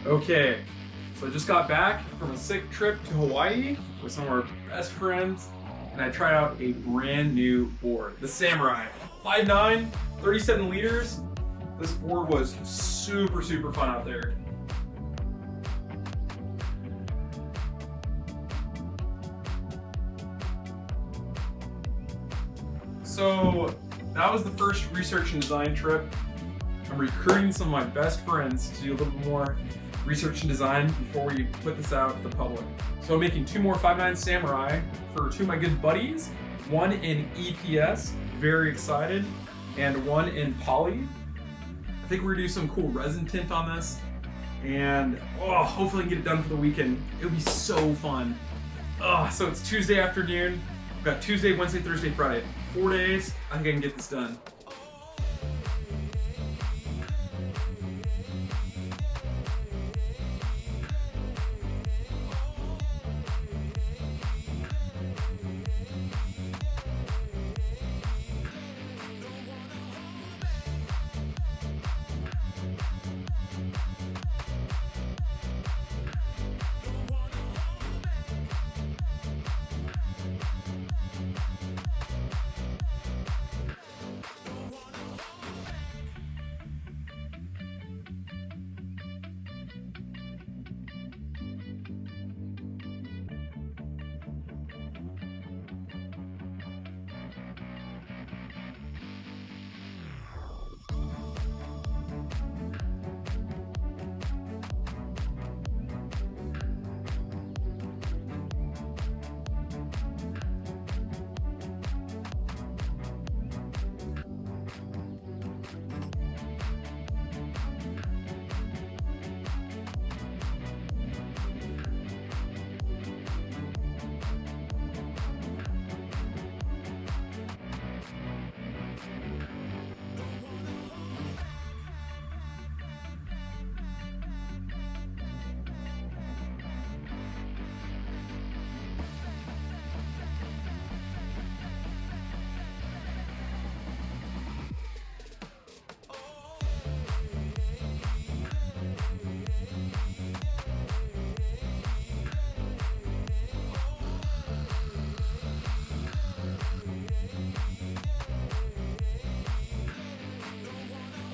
Okay, so I just got back from a sick trip to Hawaii with some of our best friends, and I tried out a brand new board, the Samurai. 5'9", 37 liters. This board was super fun out there. So that was the first research and design trip. I'm recruiting some of my best friends to do a little bit more research and design before we put this out to the public. So I'm making 2 more 5'9" Samurai for 2 of my good buddies, 1 in EPS, very excited, and 1 in poly. I think we're gonna do some cool resin tint on this, and hopefully I can get it done for the weekend. It'll be so fun. So it's Tuesday afternoon. We've got Tuesday, Wednesday, Thursday, Friday. 4 days. I think I can get this done.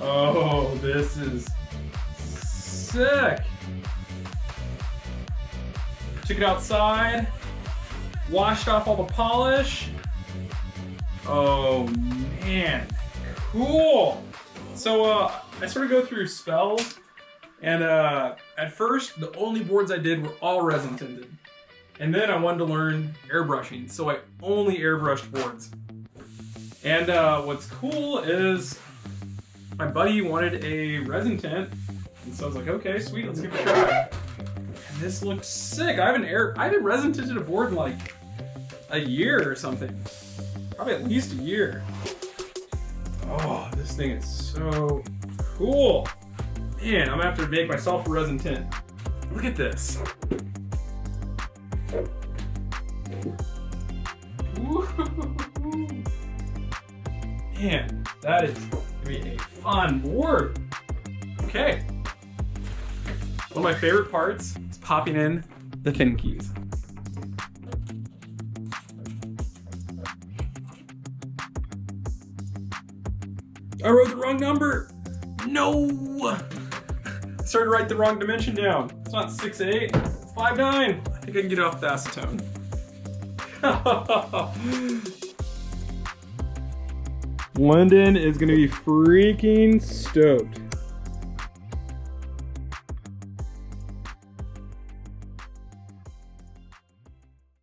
Oh, this is sick. Took it outside, washed off all the polish. Oh man, cool. So I sort of go through spells, and at first the only boards I did were all resin tinted. And then I wanted to learn airbrushing, so I only airbrushed boards. And what's cool is my buddy wanted a resin tint, and so I was like, okay, sweet, let's give it a try. And this looks sick. I haven't resin tinted a board in like a year or something. Probably at least a year. Oh, this thing is so cool. Man, I'm gonna have to make myself a resin tint. Look at this. Woo-hoo-hoo-hoo. Man, that is gonna be a fun board. Okay. One of my favorite parts is popping in the thin keys. I wrote the wrong number. No. I started to write the wrong dimension down. It's not 6'8", it's 5'9". I think I can get it off the acetone. London is gonna be freaking stoked.